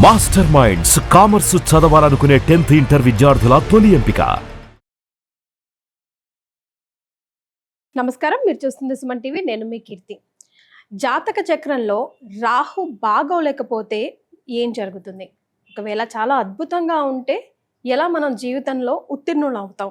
Master minds commerce చదవాలనుకునే 10th inter విద్యార్థుల తొలి ఎంపిక. నమస్కారం, మీరు చూస్తుంది సుమన్ టీవీ. నేను మీ కీర్తి. జాతక చక్రంలో రాహు బాగోలేకపోతే ఏం జరుగుతుంది? ఒకవేళ చాలా అద్భుతంగా ఉంటే ఎలా మనం జీవితంలో ఉత్తీర్ణులు అవుతాం?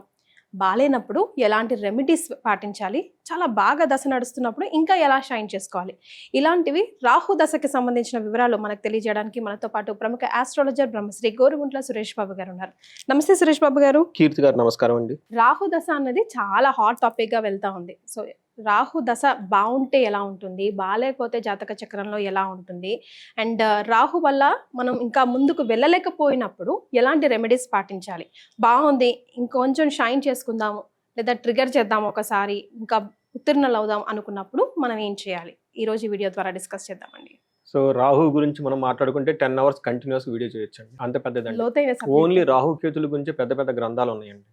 బాలేనప్పుడు ఎలాంటి రెమెడీస్ పాటించాలి? చాలా బాగా దశ నడుస్తున్నప్పుడు ఇంకా ఎలా షైన్ చేసుకోవాలి? ఇలాంటివి రాహు దశకి సంబంధించిన వివరాలు మనకు తెలియజేయడానికి మనతో పాటు ప్రముఖ ఆస్ట్రాలజర్ బ్రహ్మశ్రీ గోరుగుంట్ల సురేష్ బాబు గారు ఉన్నారు. నమస్తే సురేష్ బాబు గారు. కీర్తి గారు నమస్కారం అండి. రాహు దశ అన్నది చాలా హాట్ టాపిక్ గా వెళ్తా ఉంది. సో రాహు దశ బాగుంటే ఎలా ఉంటుంది, బాగాలేకపోతే జాతక చక్రంలో ఎలా ఉంటుంది, అండ్ రాహు వల్ల మనం ఇంకా ముందుకు వెళ్ళలేకపోయినప్పుడు ఎలాంటి రెమెడీస్ పాటించాలి? బాగుంది, ఇంకొంచెం షైన్ చేసుకుందాము లేదా ట్రిగర్ చేద్దాం, ఒకసారి ఇంకా ఉత్తీర్ణులు అవుదాం అనుకున్నప్పుడు మనం ఏం చేయాలి? ఈ రోజు ఈ వీడియో ద్వారా డిస్కస్ చేద్దామండి. సో రాహు గురించి మనం మాట్లాడుకుంటే 10 hours కంటిన్యూస్ వీడియో చేయొచ్చండి. అంత పెద్దదండి. లోతైన ఓన్లీ రాహు కేతుల గురించి పెద్ద పెద్ద గ్రంథాలు ఉన్నాయండి.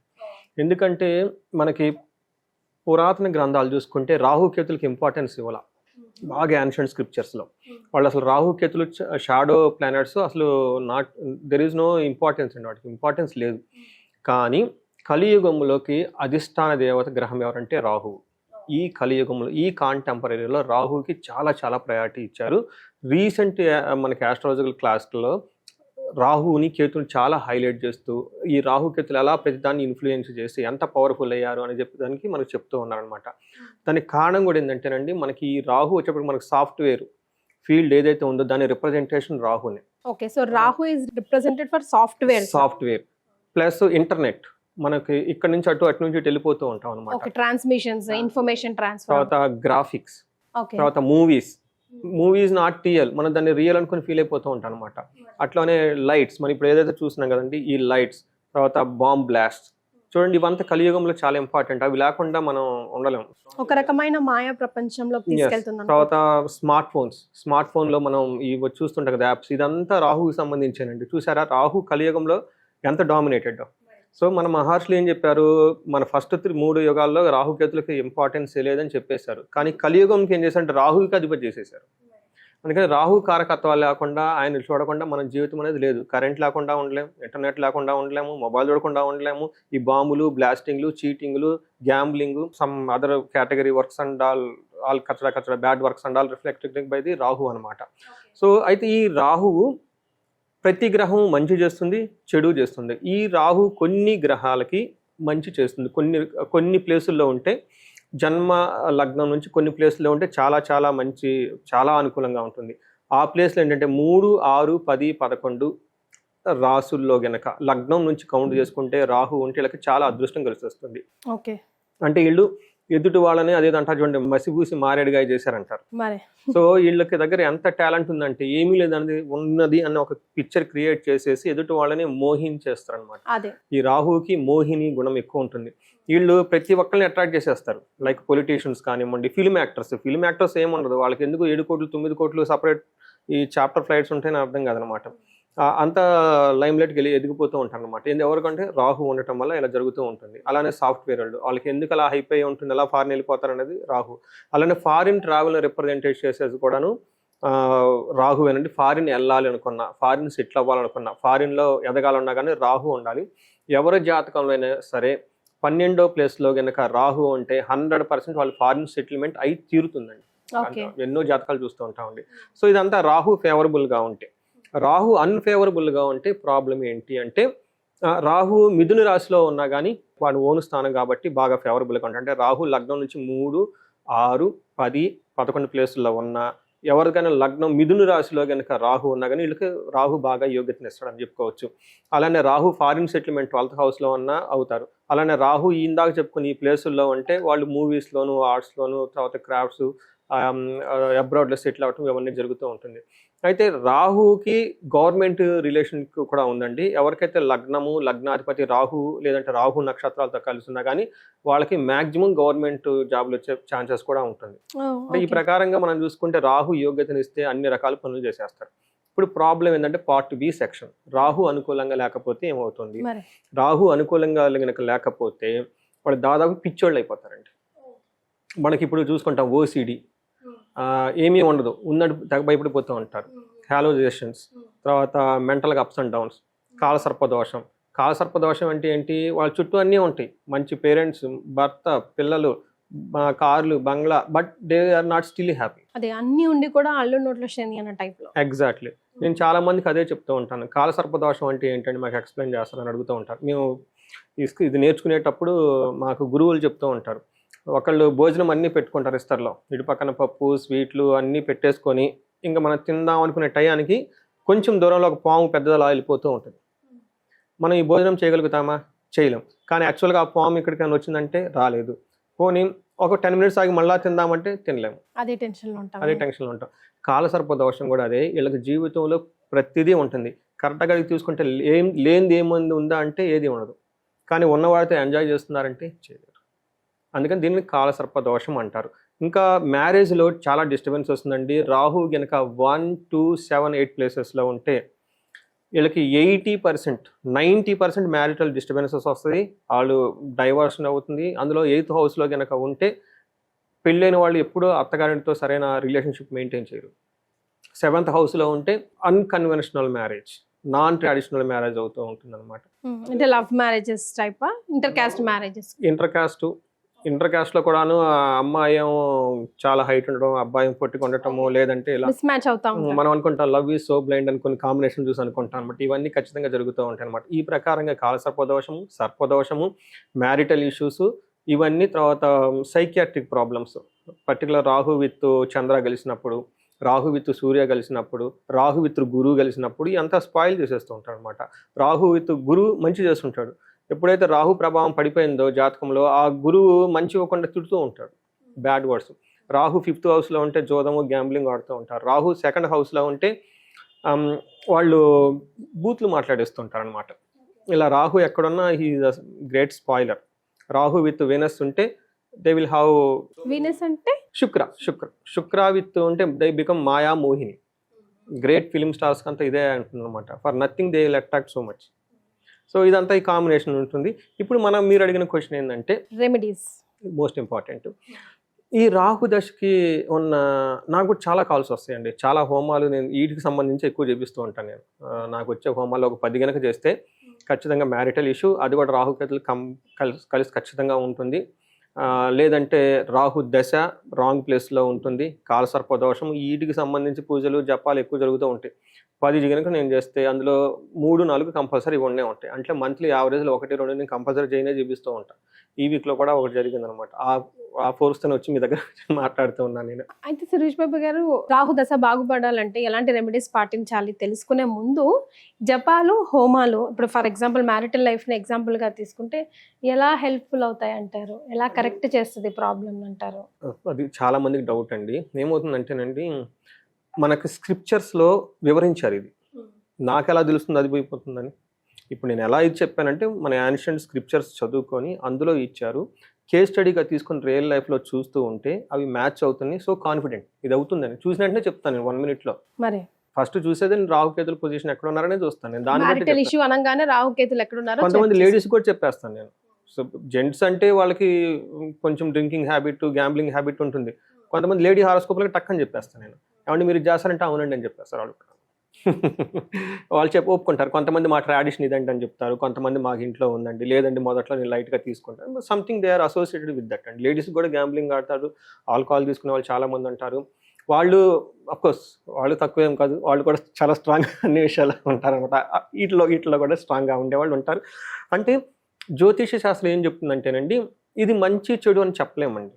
ఎందుకంటే మనకి పురాతన గ్రంథాలు చూసుకుంటే రాహు కేతులకి ఇంపార్టెన్స్ ఇవ్వాల బాగా యాన్షియంట్ స్క్రిప్చర్స్లో. వాళ్ళు అసలు రాహు కేతులు షాడో ప్లానెట్స్, అసలు not there is no importance అండి, వాటికి ఇంపార్టెన్స్ లేదు. కానీ కలియుగంలోకి అధిష్టాన దేవత గ్రహం ఎవరంటే రాహువు. ఈ కలియుగంలో ఈ కాంటెంపరీలో రాహుకి చాలా చాలా ప్రయారిటీ ఇచ్చారు. రీసెంట్ మనకి ఆస్ట్రాలజికల్ క్లాస్లో రాహుని కేతుని చాలా హైలైట్ చేస్తూ ఈ రాహు కేతులు ఎలా ప్రతిదాన్ని ఇన్ఫ్లుయెన్స్ చేసి ఎంత పవర్ఫుల్ అయ్యారు అని చెప్పడానికి మనకు చెప్తూ ఉన్నారనమాట. దానికి కారణం కూడా ఏంటంటేనండి, మనకి ఈ రాహు వచ్చేప్పుడు మనకి సాఫ్ట్వేర్ ఫీల్డ్ ఏదైతే ఉందో దాని రిప్రజెంటేషన్ రాహుని. Okay, so Rahu is represented for software plus internet. మనకి ఇక్కడ నుంచి అటు నుంచి వెళ్ళిపోతూ ఉంటాం అనమాట. ట్రాన్స్మిషన్స్, ఇన్ఫర్మేషన్ ట్రాన్స్ఫర్, తర్వాత గ్రాఫిక్స్, తర్వాత మూవీస్ నాట్ రియల్, మనం దాన్ని రియల్ అనుకుని ఫీల్ అయిపోతూ ఉంటాం అనమాట. అట్లానే లైట్స్, మనం ఇప్పుడు ఏదైతే చూస్తున్నాం కదండి, ఈ లైట్స్, తర్వాత బాంబ్ బ్లాస్ట్, చూడండి ఇవంతా కలియుగంలో చాలా ఇంపార్టెంట్. అవి లేకుండా మనం ఉండలేము. ఒక రకమైన మాయా ప్రపంచంలో తీసుకెళ్తున్నాం. తర్వాత స్మార్ట్ ఫోన్ లో మనం ఇవి చూస్తుంటాం కదా యాప్స్, ఇదంతా రాహుకి సంబంధించేనండి. చూసారా రాహు కలియుగంలో ఎంత డామినేటెడ్. సో మన మహర్షులు ఏం చెప్పారు, మన ఫస్ట్ 3 యుగాల్లో రాహుకేతులకి ఇంపార్టెన్స్ లేదని చెప్పేశారు. కానీ కలియుగంకి ఏం చేశారంటే రాహుకి అధిపతి చేసేసారు. అందుకని రాహు కారకత్వాలు లేకుండా, ఆయన చూడకుండా మన జీవితం అనేది లేదు. కరెంట్ లేకుండా ఉండలేము, ఇంటర్నెట్ లేకుండా ఉండలేము, మొబైల్ చూడకుండా ఉండలేము. ఈ బాంబులు, బ్లాస్టింగ్లు, చీటింగ్లు, gambling, some other category works and all కచరా bad works and all reflected by the Rahu అనమాట. సో అయితే ఈ రాహువు ప్రతి గ్రహం మంచి చేస్తుంది, చెడు చేస్తుంది. ఈ రాహు కొన్ని గ్రహాలకి మంచి చేస్తుంది. కొన్ని ప్లేసుల్లో ఉంటే, జన్మ లగ్నం నుంచి కొన్ని ప్లేసుల్లో ఉంటే చాలా చాలా మంచి, చాలా అనుకూలంగా ఉంటుంది. ఆ ప్లేస్లో ఏంటంటే 3, 6, 10, 11 రాసుల్లో గనక లగ్నం నుంచి కౌంట్ చేసుకుంటే రాహు ఉంటే వీళ్ళకి చాలా అదృష్టం కలిసి వస్తుంది. ఓకే, అంటే వీళ్ళు ఎదుటి వాళ్ళని అదేదో అంటారు చూడండి, మసిపూసి మారేడుగా చేశారంటారు. సో వీళ్ళకి దగ్గర ఎంత టాలెంట్ ఉందంటే ఏమీ లేదన్నది ఉన్నది అన్న ఒక పిక్చర్ క్రియేట్ చేసేసి ఎదుటి వాళ్ళని మోహించేస్తారు అనమాట. ఈ రాహుకి మోహిని గుణం ఎక్కువ ఉంటుంది. వీళ్ళు ప్రతి ఒక్కరిని అట్రాక్ట్ చేసేస్తారు. లైక్ పొలిటీషియన్స్ కానివ్వండి, ఫిల్మ్ యాక్టర్స్ ఏముండదు వాళ్ళకి. ఎందుకు 7 కోట్లు 9 కోట్లు సపరేట్ ఈ చాప్టర్ ఫ్లైట్స్ ఉంటాయని అర్థం కాదనమాట. అంత లైమ్ లైట్కి వెళ్ళి ఎదిగిపోతూ ఉంటారు అనమాట. ఎవరికంటే రాహు ఉండటం వల్ల ఇలా జరుగుతూ ఉంటుంది. అలానే సాఫ్ట్వేర్ వాళ్ళకి ఎందుకు అలా హైప్ అయి ఉంటుంది, ఎలా ఫారిన్ వెళ్ళిపోతారు అనేది రాహు. అలానే ఫారిన్ ట్రావెల్ రిప్రజెంటేట్ చేసేది కూడాను రాహు ఏనండి. ఫారిన్ వెళ్ళాలి అనుకున్నా, ఫారిన్ సెటిల్ అవ్వాలనుకున్నా, ఫారిన్లో ఎదగాలన్నా కానీ రాహు ఉండాలి. ఎవరి జాతకంలో అయినా సరే 12వ ప్లేస్లో కనుక రాహు ఉంటే 100% వాళ్ళు ఫారిన్ సెటిల్మెంట్ అయి తీరుతుందండి. ఎన్నో జాతకాలు చూస్తూ ఉంటామండి. సో ఇదంతా రాహు ఫేవరబుల్గా ఉంటే. రాహు అన్ఫేవరబుల్గా ఉంటే ప్రాబ్లం ఏంటి అంటే, రాహు మిథున రాశిలో ఉన్నా కానీ వాడు ఓను స్థానం కాబట్టి బాగా ఫేవరబుల్గా ఉంటుంది. అంటే రాహు లగ్నం నుంచి 3, 6, 10, 11 ప్లేసుల్లో ఉన్నా, ఎవరికైనా లగ్నం మిథున రాశిలో కనుక రాహు ఉన్నా కానీ వీళ్ళకి రాహు బాగా యోగ్యతను ఇస్తాడని చెప్పుకోవచ్చు. అలానే రాహు ఫారిన్ సెటిల్మెంట్ 12th హౌస్లో ఉన్నా అవుతారు. అలానే రాహు ఇందాక చెప్పుకుని ఈ ప్లేసుల్లో ఉంటే వాళ్ళు మూవీస్లోను, ఆర్ట్స్లోను, తర్వాత క్రాఫ్ట్స్, అబ్రాడ్లో సెటిల్ అవ్వటం ఇవన్నీ జరుగుతూ ఉంటుంది. అయితే రాహుకి గవర్నమెంట్ రిలేషన్ కూడా ఉందండి. ఎవరికైతే లగ్నము, లగ్నాధిపతి రాహు లేదంటే రాహు నక్షత్రాలతో కలిసి ఉన్నా కానీ వాళ్ళకి మ్యాక్సిమం గవర్నమెంట్ జాబ్లు వచ్చే ఛాన్సెస్ కూడా ఉంటుంది. అంటే ఈ ప్రకారంగా మనం చూసుకుంటే రాహు యోగ్యతను ఇస్తే అన్ని రకాల పనులు చేసేస్తారు. ఇప్పుడు ప్రాబ్లం ఏంటంటే పార్ట్ బి సెక్షన్. రాహు అనుకూలంగా లేకపోతే ఏమవుతుంది? రాహు అనుకూలంగా లేకపోతే వాళ్ళు దాదాపు పిచ్చోళ్ళు అయిపోతారండి. మనకి ఇప్పుడు చూసుకుంటాం ఓసిడి, ఏమీ ఉండదు, ఉన్నట్టు తెగ భయపడిపోతూ ఉంటారు. హాలోజేషన్స్, తర్వాత మెంటల్గా అప్స్ అండ్ డౌన్స్, కాలసర్పదోషం. కాలసర్పదోషం అంటే ఏంటి? వాళ్ళ చుట్టూ అన్నీ ఉంటాయి, మంచి పేరెంట్స్, భర్త, పిల్లలు, కార్లు, బంగ్లా, but they are not still happy. అదే అన్ని ఉండి కూడా అల్లు నోట్లో శని అన్న టైప్ లో. ఎగ్జాక్ట్లీ. నేను చాలా మందికి అదే చెప్తూ ఉంటాను, కాలసర్పదోషం అంటే ఏంటంటే మాకు ఎక్స్ప్లెయిన్ చేస్తారని అడుగుతూ ఉంటారు. మేము ఇది నేర్చుకునేటప్పుడు మాకు గురువులు చెప్తూ ఉంటారు, ఒకళ్ళు భోజనం అన్నీ పెట్టుకుంటారు ఇస్తర్లో, ఇటు పక్కన పప్పు, స్వీట్లు అన్నీ పెట్టేసుకొని ఇంకా మనం తిందాం అనుకునే టయానికి కొంచెం దూరంలో ఒక పాము పెద్దదలా వెళ్ళిపోతూ ఉంటుంది. మనం ఈ భోజనం చేయగలుగుతామా? చేయలేం. కానీ యాక్చువల్గా ఆ పాము ఇక్కడికైనా వచ్చిందంటే రాలేదు. పోనీ ఒక 10 minutes ఆగి మళ్ళీ తిందామంటే తినలేము. అదే టెన్షన్లో ఉంటాం. కాలసర్పదోషం కూడా అదే. వీళ్ళకి జీవితంలో ప్రతిదీ ఉంటుంది. కరెక్ట్గా తీసుకుంటే లేనిది ఏముంది ఉందా అంటే ఏది ఉండదు. కానీ ఉన్నవాడితో ఎంజాయ్ చేస్తున్నారంటే చేయలేరు. అందుకని దీన్ని కాలసర్పదోషం అంటారు. ఇంకా మ్యారేజ్లో చాలా డిస్టర్బెన్స్ వస్తుందండి. రాహు కనుక 1, 2, 7, 8 ప్లేసెస్లో ఉంటే వీళ్ళకి 80%, 90% మ్యారిటల్ డిస్టర్బెన్సెస్ వస్తుంది. వాళ్ళు డైవర్షన్ అవుతుంది. అందులో 8th హౌస్లో కనుక ఉంటే పెళ్ళైన వాళ్ళు ఎప్పుడూ అత్తగారితో సరైన రిలేషన్షిప్ మెయింటైన్ చేయరు. 7th హౌస్లో ఉంటే unconventional marriage, non traditional marriage అవుతూ ఉంటుంది అనమాట. అంటే లవ్ మ్యారేజెస్ టైపా, ఇంటర్ కాస్ట్ మ్యారేజెస్? ఇంటర్ కాస్ట్లో కూడాను అమ్మాయి ఏమో చాలా హైట్ ఉండడం, అబ్బాయి పొట్టి ఉండటము, లేదంటే ఇలా మిస్‌మ్యాచ్ అవుతా ఉంటారు. మనం అనుకుంటాం లవ్ ఈజ్ సో బ్లైండ్ అని కొన్ని కాంబినేషన్ చూసి అనుకుంటాం అనమాట. ఇవన్నీ ఖచ్చితంగా జరుగుతూ ఉంటాయి అనమాట. ఈ ప్రకారంగా కాలసర్పదోషము, సర్పదోషము, మ్యారిటల్ ఇష్యూస్, ఇవన్నీ తర్వాత psychiatric problems, particular Rahu with Chandra కలిసినప్పుడు, రాహు విత్ సూర్య కలిసినప్పుడు, రాహు విత్ గురువు కలిసినప్పుడు ఇదంతా స్పాయిల్ చేసేస్తూ ఉంటాడు అనమాట. రాహు విత్ గురువు మంచి చేస్తుంటాడు. ఎప్పుడైతే రాహు ప్రభావం పడిపోయిందో జాతకంలో, ఆ గురువు మంచి ఇవ్వకుండా తిడుతూ ఉంటాడు, బ్యాడ్ వర్డ్స్. రాహు 5th హౌస్లో ఉంటే జోదము, గ్యాంబ్లింగ్ ఆడుతూ ఉంటారు. రాహు 2nd హౌస్లో ఉంటే వాళ్ళు బూతులు మాట్లాడేస్తుంటారు అనమాట. ఇలా రాహు ఎక్కడున్నా he is a great spoiler. Rahu with Venus ఉంటే దే విల్ హ్యావ్, వీనస్ అంటే శుక్ర విత్ ఉంటే they become Maya Mohini. Great film stars అంతా ఇదే అంటుంది అనమాట. For nothing they will attract so much. So ఇదంతా ఈ కాంబినేషన్ ఉంటుంది. ఇప్పుడు మీరు అడిగిన క్వశ్చన్ ఏంటంటే రెమెడీస్, మోస్ట్ ఇంపార్టెంట్. ఈ రాహు దశకి ఉన్న నాకు చాలా కాల్స్ వస్తాయండి. చాలా హోమాలు నేను వీటికి సంబంధించి ఎక్కువ చేపిస్తూ ఉంటాను. నేను నాకు వచ్చే హోమాల్లో ఒక 10 గనక చేస్తే ఖచ్చితంగా మ్యారిటల్ ఇష్యూ, అది కూడా రాహుకేతులు కలిసి ఖచ్చితంగా ఉంటుంది. లేదంటే రాహు దశ రాంగ్ ప్లేస్లో ఉంటుంది, కాలసర్పదోషం, వీటికి సంబంధించి పూజలు జపాలు ఎక్కువ జరుగుతూ ఉంటాయి. 10 కనుక నేను చేస్తే అందులో 3-4 కంపల్సరీ ఉండే ఉంటాయి. అంటే మంత్లీ యావరేజ్లో 1-2 నేను కంపల్సరీ చూపిస్తూ ఉంటాను. ఈ వీక్లో కూడా ఒకటి జరిగింది అనమాట. ఆ ఫోర్స్తో వచ్చి మీ దగ్గర మాట్లాడుతూ ఉన్నాను నేను. అయితే సురేష్ బాబు గారు, రాహు దశ బాగుపడాలంటే ఎలాంటి రెమెడీస్ పాటించాలి తెలుసుకునే ముందు జపాలు, హోమాలు, ఇప్పుడు ఫర్ ఎగ్జాంపుల్ మ్యారిటల్ లైఫ్ని ఎగ్జాంపుల్గా తీసుకుంటే ఎలా హెల్ప్ఫుల్ అవుతాయి అంటారు? ఎలా కరెక్ట్ చేస్తుంది ప్రాబ్లమ్ అంటారు? అది చాలా మందికి డౌట్ అండి. ఏమవుతుందంటేనండి, మనకు స్క్రిప్చర్స్లో వివరించారు. ఇది నాకు ఎలా తెలుస్తుంది అది పోయిపోతుందని. ఇప్పుడు నేను ఎలా ఇది చెప్పానంటే మన యాన్షియంట్ స్క్రిప్చర్స్ చదువుకొని అందులో ఇచ్చారు. కేస్ స్టడీగా తీసుకొని రియల్ లైఫ్లో చూస్తూ ఉంటే అవి మ్యాచ్ అవుతుంది. సో కాన్ఫిడెంట్ ఇది అవుతుందని చూసిన వెంటనే చెప్తాను నేను 1 minute. మరి ఫస్ట్ చూసేది నేను రాహుకేతుల పొజిషన్ ఎక్కడ ఉన్నారనే చూస్తాను నేను. మ్యారిటల్ ఇష్యూ అనగానే రాహుకేతులు ఎక్కడ ఉన్నారో కొంతమంది లేడీస్ కూడా చెప్పేస్తాను నేను. సో జెంట్స్ అంటే వాళ్ళకి కొంచెం డ్రింకింగ్ హ్యాబిట్, గ్యాంబ్లింగ్ హ్యాబిట్ ఉంటుంది. కొంతమంది లేడీ హారోస్కోప్లకి టక్కని చెప్పేస్తాను నేను. ఏమంటే మీరు చేస్తారంటే అవునండి అని చెప్పేస్తారు వాళ్ళు. వాళ్ళు ఒప్పుకుంటారు. కొంతమంది మా ట్రాడిషన్ ఇదండి అని చెప్తారు. కొంతమంది మాకు ఇంట్లో ఉందండి, లేదండి మొదట్లో నేను లైట్గా తీసుకుంటాను. Something they are associated with that అండి. లేడీస్ కూడా గ్యాంబ్లింగ్ ఆడతారు, ఆల్కహాల్ తీసుకునే వాళ్ళు చాలా మంది ఉంటారు. వాళ్ళు అఫ్కోర్స్ వాళ్ళు తక్కువేం కాదు, వాళ్ళు కూడా చాలా స్ట్రాంగ్ అన్ని విషయాలు ఉంటారనమాట. వీటిలో కూడా స్ట్రాంగ్గా ఉండేవాళ్ళు ఉంటారు. అంటే జ్యోతిష శాస్త్రం ఏం చెప్తుందంటేనండి, ఇది మంచి చెడు అని చెప్పలేమండి.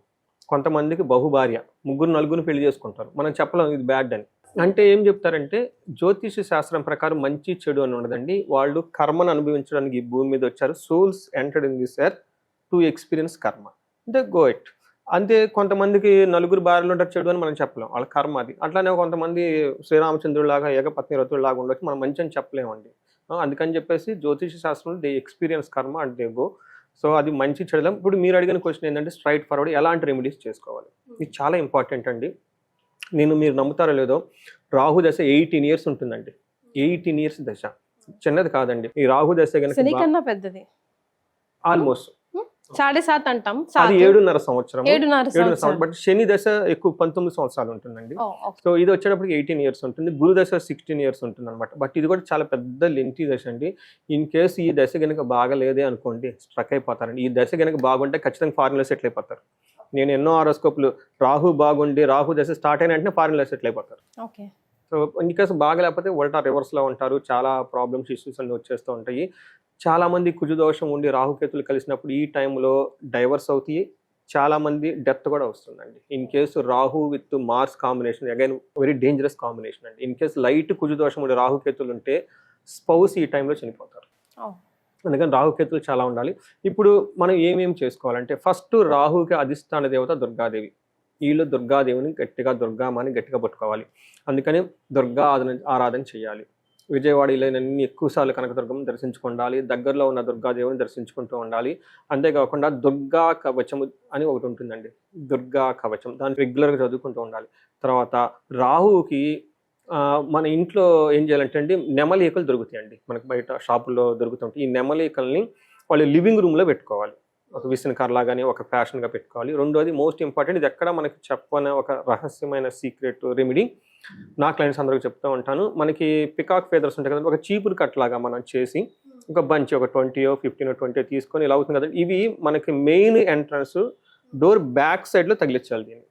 కొంతమందికి బహుభార్య 3-4 పెళ్లి చేసుకుంటారు, మనం చెప్పలేం ఇది బ్యాడ్ అని. అంటే ఏం చెప్తారంటే జ్యోతిష శాస్త్రం ప్రకారం మంచి చెడు అని ఉండదండి. వాళ్ళు కర్మను అనుభవించడానికి ఈ భూమి మీద వచ్చారు. Souls entered in this earth to experience కర్మ, అంటే గో ఇట్. అంతే. కొంతమందికి 4 భార్యలు ఉంటారు, చెడు అని మనం చెప్పలేం, వాళ్ళ కర్మ అది. అట్లానే కొంతమంది శ్రీరామచంద్రుడిలాగా ఏకపత్ని రతుల్లాగా ఉండొచ్చు, మనం మంచి అని చెప్పలేమండి. అందుకని చెప్పేసి జ్యోతిష శాస్త్రంలో దే ఎక్స్పీరియన్స్ కర్మ అండ్ దే గో. సో అది మంచి చెడులం. ఇప్పుడు మీరు అడిగిన క్వశ్చన్ ఏంటంటే స్ట్రైట్ ఫార్వర్డ్ ఎలాంటి రెమెడీస్ చేసుకోవాలి, ఇది చాలా ఇంపార్టెంట్ అండి. మీరు నమ్ముతారో లేదో, రాహు దశ 18 years ఉంటుందండి. 18 years దశ చిన్నది కాదండి. ఈ రాహు దశ కనుక పెద్దది, ఆల్మోస్ట్ 7.5 అంటాం, అది 7.5 సంవత్సరం. 7.5 సంవత్సరం. బట్ శని దశ ఎక్కువ 19 సంవత్సరాలు ఉంటుందండి. సో ఇది వచ్చేటప్పటికి 18 ఇయర్స్ ఉంటుంది. గురు దశ 16 ఇయర్స్ ఉంటుంది అనమాట. బట్ ఇది కూడా చాలా పెద్ద లెంతీ దశ అండి. ఇన్ కేసు ఈ దశ కనుక బాగలేదే అనుకోండి, స్ట్రక్ అయిపోతారండి. ఈ దశ కనుక బాగుంటే ఖచ్చితంగా ఫారిన్లో సెటిల్ అయిపోతారు. నేను ఎన్నో హారోస్కోప్లు రాహు బాగుండి రాహు దశ స్టార్ట్ అయిన వెంటనే ఫారిన్లో సెటిల్ అయిపోతారు. సో ఇన్ కేసు బాగలేకపోతే ఉల్టా రివర్స్లో ఉంటారు. చాలా ప్రాబ్లమ్స్, ఇష్యూస్ అన్ని వచ్చేస్తూ ఉంటాయి. చాలా మంది కుజుదోషం ఉండి రాహుకేతులు కలిసినప్పుడు ఈ టైంలో డైవర్స్ అవుతాయి. చాలా మంది డెత్ కూడా వస్తుందండి. In case Rahu with Mars combination again very dangerous combination అండి. ఇన్ కేసు లైట్ కుజుదోషం ఉండి రాహుకేతులు ఉంటే స్పౌస్ ఈ టైంలో చనిపోతారు. అందుకని రాహుకేతులు చాలా ఉండాలి. ఇప్పుడు మనం ఏమేమి చేసుకోవాలంటే ఫస్ట్ రాహుకి అధిష్టాన దేవత దుర్గాదేవి. వీళ్ళు దుర్గాదేవిని గట్టిగా దుర్గామాని గట్టిగా పట్టుకోవాలి. అందుకని దుర్గా ఆరాధన చేయాలి. విజయవాడలో అన్ని ఎక్కువసార్లు కనకదుర్గం దర్శించుకుండాలి. దగ్గరలో ఉన్న దుర్గాదేవిని దర్శించుకుంటూ ఉండాలి. అంతేకాకుండా దుర్గా కవచము అని ఒకటి ఉంటుందండి, దుర్గా కవచం, దాన్ని రెగ్యులర్గా చదువుకుంటూ ఉండాలి. తర్వాత రాహుకి మన ఇంట్లో ఏం చేయాలంటే అండి, నెమలీకలు దొరుకుతాయండి, మనకు బయట షాపుల్లో దొరుకుతుంటాయి. ఈ నెమలీకల్ని వాళ్ళు లివింగ్ రూమ్లో పెట్టుకోవాలి. ఒక విసనకర్లా కానీ ఒక ఫ్యాషన్గా పెట్టుకోవాలి. రెండోది మోస్ట్ ఇంపార్టెంట్, ఇది ఎక్కడ మనకి చెప్పని ఒక రహస్యమైన సీక్రెట్ రెమెడీ నా క్లయింట్స్ అందరికి చెప్తూ ఉంటాను. మనకి పికాక్ ఫెదర్స్ ఉంటాయి కదండి, ఒక చీపురు కట్లాగా మనం చేసి ఒక బంచ్ ఒక 20 15 20 తీసుకొని ఇలా అవుతుంది కదా, ఇవి మనకి మెయిన్ ఎంట్రన్స్ డోర్ బ్యాక్ సైడ్లో తగిలించాలి. దీన్ని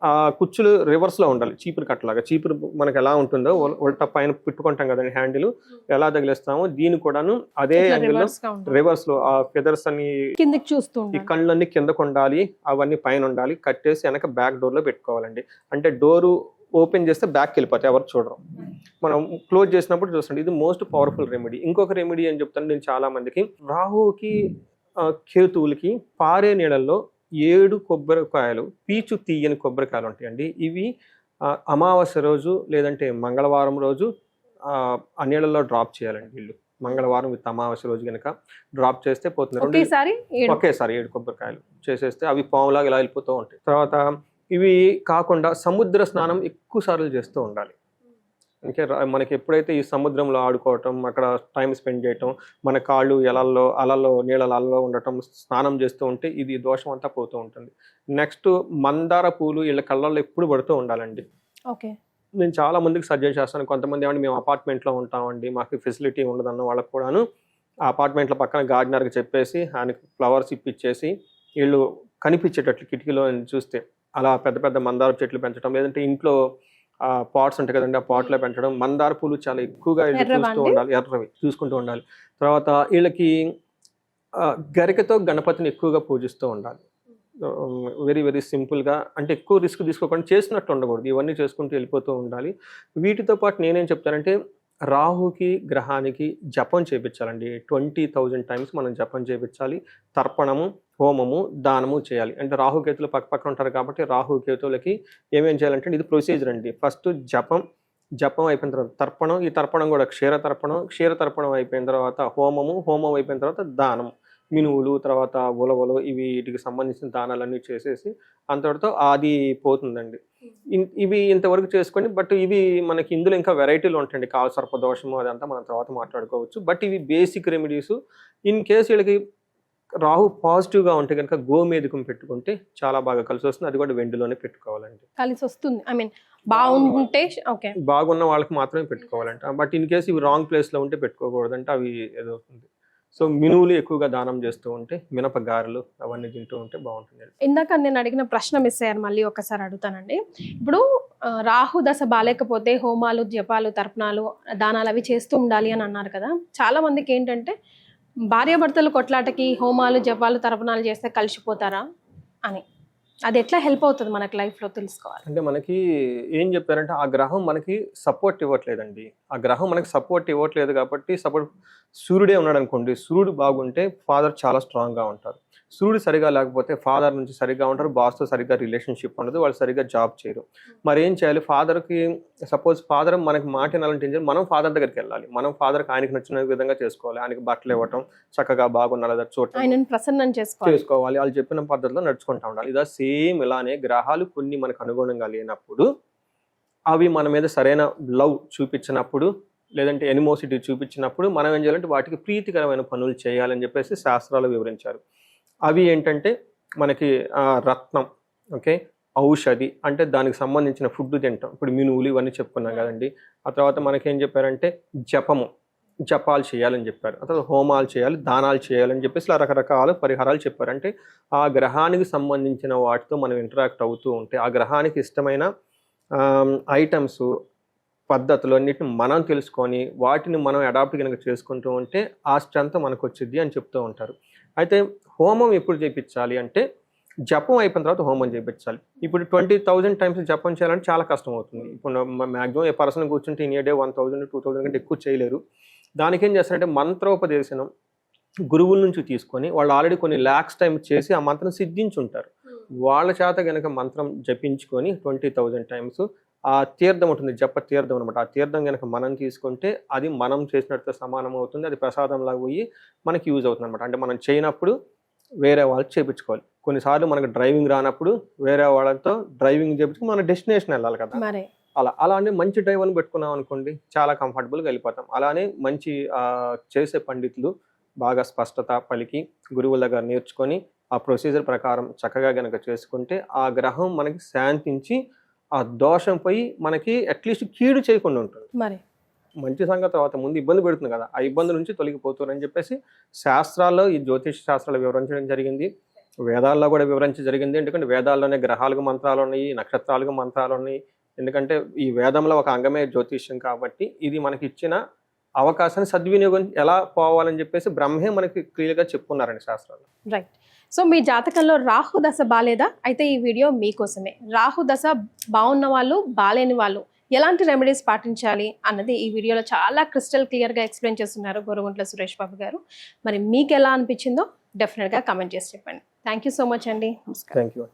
ఆ కుచ్చులు రివర్స్లో ఉండాలి. చీపురు కట్టలాగా, చీపురు మనకి ఎలా ఉంటుందో ఉల్టా పైన పెట్టుకుంటాం కదండి హ్యాండిల్, ఎలా తగిలిస్తామో దీన్ని కూడాను అదే యాంగిల్లో రివర్స్ లో ఆ ఫెదర్స్ అన్ని ఈ కళ్ళన్నీ కిందకు ఉండాలి, అవన్నీ పైన ఉండాలి. కట్టేసి వెనక బ్యాక్ డోర్ లో పెట్టుకోవాలండి. అంటే డోరు ఓపెన్ చేస్తే బ్యాక్ వెళ్ళిపోతాయి, ఎవరు చూడరు. మనం క్లోజ్ చేసినప్పుడు చూడండి. ఇది మోస్ట్ పవర్ఫుల్ రెమెడీ. ఇంకొక రెమెడీ అని చెప్తాను నేను చాలా మందికి, రాహుకి కేతువులకి పారే నీళ్ళల్లో 7 కొబ్బరికాయలు, పీచు తీయని కొబ్బరికాయలు ఉంటాయండి. ఇవి అమావాస్య రోజు లేదంటే మంగళవారం రోజు ఆ నీళ్ళల్లో డ్రాప్ చేయాలండి. వీళ్ళు మంగళవారం విత్ అమావాస్య రోజు కనుక డ్రాప్ చేస్తే పోతుంది. ఒకేసారి 7 కొబ్బరికాయలు చేసేస్తే అవి పాములాగా ఇలా వెళ్ళిపోతూ ఉంటాయి. తర్వాత ఇవి కాకుండా సముద్ర స్నానం ఎక్కువ సార్లు చేస్తూ ఉండాలి. అంటే మనకి ఎప్పుడైతే ఈ సముద్రంలో ఆడుకోవటం, అక్కడ టైం స్పెండ్ చేయటం, మన కాళ్ళు అలల్లో నీళ్ళలో ఉండటం, స్నానం చేస్తూ ఉంటే ఇది దోషం అంతా పోతూ ఉంటుంది. నెక్స్ట్ మందార పూలు వీళ్ళ కళ్ళల్లో ఎప్పుడు పడుతూ ఉండాలండి. నేను చాలా మందికి సజెస్ట్ చేస్తాను. కొంతమంది ఏమంటే మేము అపార్ట్మెంట్లో ఉంటామండి, మాకు ఫెసిలిటీ ఉండదన్న వాళ్ళకు కూడాను ఆ అపార్ట్మెంట్ల పక్కన గార్డెనర్కి చెప్పేసి ఆయనకి ఫ్లవర్స్ ఇప్పించేసి వీళ్ళు కనిపించేటట్లు కిటికీలో చూస్తే అలా పెద్ద పెద్ద మందార చెట్లు పెంచడం, లేదంటే ఇంట్లో పాట్స్ ఉంటాయి కదండి, ఆ పాట్లో పెంచడం. మందార పూలు చాలా ఎక్కువగా చూస్తూ ఉండాలి, ఎర్రవి చూసుకుంటూ ఉండాలి. తర్వాత వీళ్ళకి గరికతో గణపతిని ఎక్కువగా పూజిస్తూ ఉండాలి. వెరీ వెరీ సింపుల్గా, అంటే ఎక్కువ రిస్క్ తీసుకోకుండా చేసినట్టు ఉండకూడదు. ఇవన్నీ చేసుకుంటూ వెళ్ళిపోతూ ఉండాలి. వీటితో పాటు నేనేం చెప్తానంటే రాహుకి గ్రహానికి జపం చేయించాలండి. 20,000 టైమ్స్ మనం జపం చేయించాలి. తర్పణము, హోమము, దానము చేయాలి. అంటే రాహుకేతులు పక్క ఉంటారు కాబట్టి రాహుకేతువులకి ఏమేం చేయాలంటే ఇది ప్రొసీజర్ అండి. ఫస్ట్ జపం అయిపోయిన తర్వాత తర్పణం, ఈ తర్పణం కూడా క్షీరతర్పణం అయిపోయిన తర్వాత హోమం అయిపోయిన తర్వాత దానం, మినువులు, తర్వాత ఉలవలు, ఇవి వీటికి సంబంధించిన దానాలన్నీ చేసేసి అంతటితో అది పోతుందండి. ఇవి ఇంతవరకు చేసుకొని, బట్ ఇవి మనకి ఇందులో ఇంకా వెరైటీలు ఉంటాయండి. కాలసర్ప దోషము అదంతా మనం తర్వాత మాట్లాడుకోవచ్చు. బట్ ఇవి బేసిక్ రెమెడీస్. ఇన్ కేసు వీళ్ళకి రాహు పాజిటివ్గా ఉంటే కనుక గోమేధికం పెట్టుకుంటే చాలా బాగా కలిసి వస్తుంది. అది కూడా వెండిలోనే పెట్టుకోవాలండి, కలిసి వస్తుంది. ఐ మీన్ బాగుంటే బాగున్న వాళ్ళకి మాత్రమే పెట్టుకోవాలంట. బట్ ఇన్ కేసు ఇవి రాంగ్ ప్లేస్లో ఉంటే పెట్టుకోకూడదంటే అవి ఏదో అవుతుంది. సో మినువులు ఎక్కువగా దానం చేస్తూ ఉంటే, మినప గారెలు అవన్నీ తింటూ ఉంటే బాగుంటుంది. ఇందాక నేను అడిగిన ప్రశ్న మిస్ అయ్యాను, మళ్ళీ ఒకసారి అడుగుతానండి. ఇప్పుడు రాహు దశ బాలేకపోతే హోమాలు, జపాలు, తర్పణాలు, దానాలు అవి చేస్తూ ఉండాలి అని అన్నారు కదా. చాలా మందికి ఏంటంటే భార్యాభర్తలు కొట్లాటకి హోమాలు, జపాలు, తర్పణాలు చేస్తే కలిసిపోతారా అని, అది ఎట్లా హెల్ప్ అవుతుంది మనకి లైఫ్లో తెలుసుకోవాలి. అంటే మనకి ఏం చెప్పారంటే ఆ గ్రహం మనకి సపోర్ట్ ఇవ్వట్లేదండి. ఆ గ్రహం మనకి సపోర్ట్ ఇవ్వట్లేదు కాబట్టి సూర్యుడే ఉన్నాడు అనుకోండి, సూర్యుడు బాగుంటే ఫాదర్ చాలా స్ట్రాంగ్గా ఉంటారు. సూర్యుడు సరిగా లేకపోతే ఫాదర్ నుంచి సరిగ్గా ఉంటారు, బాస్తో సరిగ్గా రిలేషన్షిప్ ఉండదు, వాళ్ళు సరిగ్గా జాబ్ చేయరు. మరి ఏం చేయాలి? ఫాదర్కి సపోజ్ ఫాదర్ మనకి మాట వినాలంటే ఏం చేయాలి? మనం ఫాదర్ దగ్గరికి వెళ్ళాలి. మనం ఫాదర్కి ఆయనకి నచ్చిన విధంగా చేసుకోవాలి. ఆయనకి బట్టలు ఇవ్వటం, చక్కగా బాగున్న చూడటం, ప్రసన్నం చేసుకోవాలి. వాళ్ళు చెప్పిన పద్ధతిలో నడుచుకుంటూ ఉండాలి. ఇదా సేమ్ ఇలానే గ్రహాలు కొన్ని మనకు అనుగుణంగా లేనప్పుడు, అవి మన మీద సరైన లవ్ చూపించినప్పుడు, లేదంటే ఎనిమోసిటీ చూపించినప్పుడు మనం ఏం చేయాలంటే వాటికి ప్రీతికరమైన పనులు చేయాలని చెప్పేసి శాస్త్రాలు వివరించారు. అవి ఏంటంటే మనకి రత్నం, ఓకే, ఔషధి అంటే దానికి సంబంధించిన ఫుడ్ తింటాం. ఇప్పుడు మినువులు ఇవన్నీ చెప్పుకున్నాం కదండి. ఆ తర్వాత మనకేం చెప్పారంటే జపాలు చేయాలని చెప్పారు. ఆ తర్వాత హోమాలు చేయాలి, దానాలు చేయాలని చెప్పేసి ఇలా రకరకాల పరిహారాలు చెప్పారు. అంటే ఆ గ్రహానికి సంబంధించిన వాటితో మనం ఇంటరాక్ట్ అవుతూ ఉంటే ఆ గ్రహానికి ఇష్టమైన ఐటమ్స్, పద్ధతులు అన్నిటిని మనం తెలుసుకొని వాటిని మనం అడాప్ట్ కనుక చేసుకుంటూ ఉంటే ఆ స్ట్రెంత్ మనకు వచ్చింది అని చెప్తూ ఉంటారు. అయితే హోమం ఎప్పుడు చేయించాలి అంటే జపం అయిపోయిన తర్వాత హోమం చేయించాలి. ఇప్పుడు 20,000 టైమ్స్ జపం చేయాలంటే చాలా కష్టం అవుతుంది. ఇప్పుడు మ్యాక్సిమం ఏ పర్సన్ కూర్చుంటే ఇన్ ఏ డే 1,000 2,000 కంటే ఎక్కువ చేయలేరు. దానికి ఏం చేస్తారంటే మంత్రోపదేశనం గురువుల నుంచి తీసుకొని వాళ్ళు ఆల్రెడీ కొన్ని ల్యాక్స్ టైం చేసి ఆ మంత్రం సిద్ధించుంటారు. వాళ్ళ చేత కనుక మంత్రం జపించుకొని 20,000 టైమ్స్ ఆ తీర్థం ఉంటుంది, జప తీర్థం అనమాట. ఆ తీర్థం కనుక మనం తీసుకుంటే అది మనం చేసినట్టు సమానం అవుతుంది. అది ప్రసాదంలాగా పోయి మనకి యూజ్ అవుతుంది అనమాట. అంటే మనం చేయనప్పుడు వేరే వాళ్ళు చేయించుకోవాలి. కొన్నిసార్లు మనకు డ్రైవింగ్ రానప్పుడు వేరే వాళ్ళతో డ్రైవింగ్ చేయించుకుని మన డెస్టినేషన్ వెళ్ళాలి కదా. అలానే మంచి డ్రైవర్ని పెట్టుకున్నాం అనుకోండి చాలా కంఫర్టబుల్గా వెళ్ళిపోతాం. అలానే మంచి చేసే పండితులు బాగా స్పష్టత పలికి గురువుల దగ్గర నేర్చుకొని ఆ ప్రొసీజర్ ప్రకారం చక్కగా గనక చేసుకుంటే ఆ గ్రహం మనకి శాంతించి ఆ దోషం పోయి మనకి అట్లీస్ట్ కీడు చేయకుండా ఉంటుంది. మంచి సంగతి తర్వాత ముందు ఇబ్బంది పెడుతుంది కదా, ఆ ఇబ్బంది నుంచి తొలగిపోతారని చెప్పేసి శాస్త్రాల్లో ఈ జ్యోతిష శాస్త్రాలు వివరించడం జరిగింది. వేదాల్లో కూడా వివరించడం జరిగింది. ఎందుకంటే వేదాల్లోనే గ్రహాలకు మంత్రాలు ఉన్నాయి, నక్షత్రాలకు మంత్రాలు ఉన్నాయి. ఎందుకంటే ఈ వేదంలో ఒక అంగమే జ్యోతిష్యం కాబట్టి ఇది మనకి ఇచ్చిన అవకాశాన్ని సద్వినియోగం ఎలా పోవాలని చెప్పేసి బ్రహ్మే మనకి క్లియర్గా చెప్పుకున్నారండి శాస్త్రాలు. రైట్. సో మీ జాతకంలో రాహు దశ బాలేదా? అయితే ఈ వీడియో మీకోసమే. రాహు దశ బాగున్న వాళ్ళు, బాలేని వాళ్ళు ఎలాంటి రెమెడీస్ పాటించాలి అన్నది ఈ వీడియోలో చాలా క్రిస్టల్ క్లియర్గా ఎక్స్ప్లెయిన్ చేస్తున్నారు గోరుగుంట్ల సురేష్ బాబు గారు. మరి మీకు ఎలా అనిపించిందో డెఫినెట్గా కమెంట్ చేసి చెప్పండి. థ్యాంక్ యూ సో మచ్ అండి. నమస్కారం. Thank you.